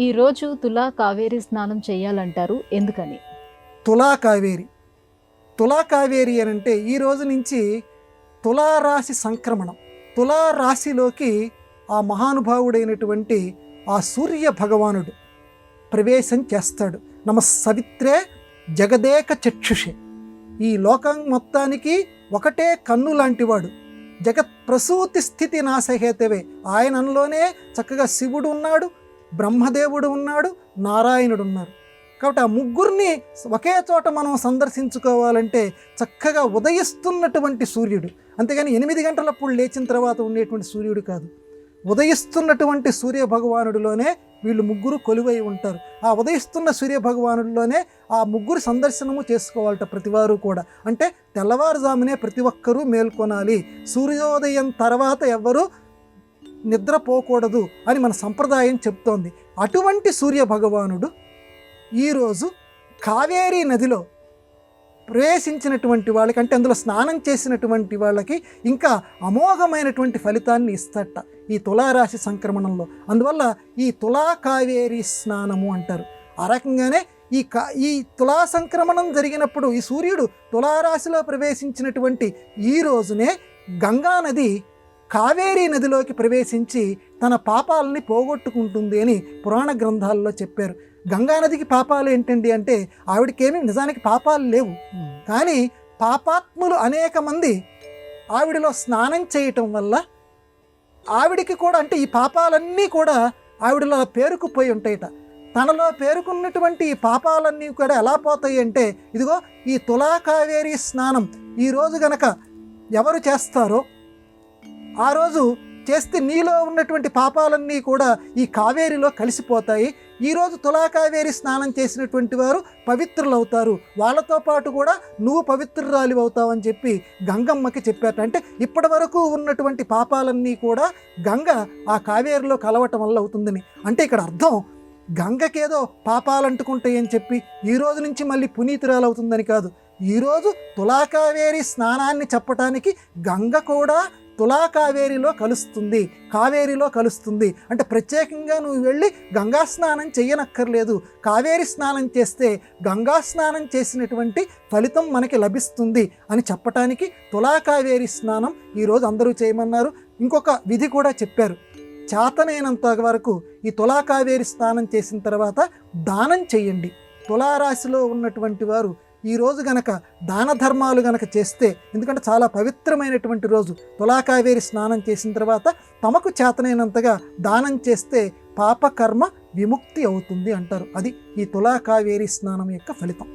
ఈరోజు తులా కావేరి స్నానం చేయాలంటారు, ఎందుకని? తులా కావేరి తులా కావేరి అని అంటే ఈ రోజు నుంచి తులారాశి సంక్రమణం. తులారాశిలోకి ఆ మహానుభావుడైనటువంటి ఆ సూర్య భగవానుడు ప్రవేశం చేస్తాడు. నమ సవిత్రే జగదేక చక్షుషే. ఈ లోకం మొత్తానికి ఒకటే కన్ను లాంటివాడు. జగత్ ప్రసూతి స్థితి నాశహేతవే. ఆయనలోనే చక్కగా శివుడు ఉన్నాడు, బ్రహ్మదేవుడు ఉన్నాడు, నారాయణుడు ఉన్నారు. కాబట్టి ఆ ముగ్గురిని ఒకే చోట మనం సందర్శించుకోవాలంటే చక్కగా ఉదయిస్తున్నటువంటి సూర్యుడు, అంతేగాని 8 గంటలప్పుడు లేచిన తర్వాత ఉండేటువంటి సూర్యుడు కాదు. ఉదయిస్తున్నటువంటి సూర్య భగవానుడిలోనే వీళ్ళు ముగ్గురు కొలువై ఉంటారు. ఆ ఉదయిస్తున్న సూర్య భగవానుడిలోనే ఆ ముగ్గురు సందర్శనము చేసుకోవాలట ప్రతివారు కూడా. అంటే తెల్లవారుజామునే ప్రతి ఒక్కరూ మేల్కొనాలి, సూర్యోదయం తర్వాత ఎవ్వరూ నిద్రపోకూడదు అని మన సంప్రదాయం చెప్తోంది. అటువంటి సూర్య భగవానుడు ఈరోజు కావేరీ నదిలో ప్రవేశించినటువంటి వాళ్ళకి, అంటే అందులో స్నానం చేసినటువంటి వాళ్ళకి ఇంకా అమోఘమైనటువంటి ఫలితాన్ని ఇస్తట ఈ తులారాశి సంక్రమణంలో. అందువల్ల ఈ తులా కావేరీ స్నానము అంటారు. ఆ రకంగానే ఈ తులా సంక్రమణం జరిగినప్పుడు ఈ సూర్యుడు తులారాశిలో ప్రవేశించినటువంటి ఈ రోజునే గంగా నది కావేరీ నదిలోకి ప్రవేశించి తన పాపాలని పోగొట్టుకుంటుంది అని పురాణ గ్రంథాల్లో చెప్పారు. గంగానదికి పాపాలు ఏంటండి అంటే ఆవిడకేమీ నిజానికి పాపాలు లేవు, కానీ పాపాత్ములు అనేక మంది ఆవిడలో స్నానం చేయటం వల్ల ఆవిడికి కూడా, అంటే ఈ పాపాలన్నీ కూడా ఆవిడలో పేరుకుపోయి ఉంటాయట. తనలో పేరుకున్నటువంటి ఈ పాపాలన్నీ కూడా ఎలా పోతాయి అంటే, ఇదిగో ఈ తులా కావేరీ స్నానం ఈరోజు గనక ఎవరు చేస్తారో ఆ రోజు చేస్తే నీలో ఉన్నటువంటి పాపాలన్నీ కూడా ఈ కావేరిలో కలిసిపోతాయి. ఈరోజు తులా కావేరి స్నానం చేసినటువంటి వారు పవిత్రులు అవుతారు, వాళ్ళతో పాటు కూడా నువ్వు పవిత్రురాలి అవుతావని చెప్పి గంగమ్మకి చెప్పారట. అంటే ఇప్పటి వరకు ఉన్నటువంటి పాపాలన్నీ కూడా గంగ ఆ కావేరిలో కలవటం వల్ల అవుతుందని. అంటే ఇక్కడ అర్థం గంగకేదో పాపాలు అంటుకుంటాయని చెప్పి ఈ రోజు నుంచి మళ్ళీ పునీతురాలు అవుతుందని కాదు. ఈరోజు తులా కావేరి స్నానాన్ని చెప్పటానికి గంగ కూడా తులా కావేరిలో కలుస్తుంది, కావేరిలో కలుస్తుంది. అంటే ప్రత్యేకంగా నువ్వు వెళ్ళి గంగా స్నానం చెయ్యనక్కర్లేదు, కావేరి స్నానం చేస్తే గంగా స్నానం చేసినటువంటి ఫలితం మనకి లభిస్తుంది అని చెప్పటానికి తులా కావేరి స్నానం ఈరోజు అందరూ చేయమన్నారు. ఇంకొక విధి కూడా చెప్పారు. చేతనైనంత వరకు ఈ తులా కావేరి స్నానం చేసిన తర్వాత దానం చెయ్యండి. తులారాశిలో ఉన్నటువంటి వారు ఈరోజు గనక దాన ధర్మాలు గనక చేస్తే, ఎందుకంటే చాలా పవిత్రమైనటువంటి రోజు, తులా కావేరి స్నానం చేసిన తర్వాత తమకు చేతనైనంతగా దానం చేస్తే పాపకర్మ విముక్తి అవుతుంది అంటారు. అది ఈ తులా కావేరి స్నానం యొక్క ఫలితం.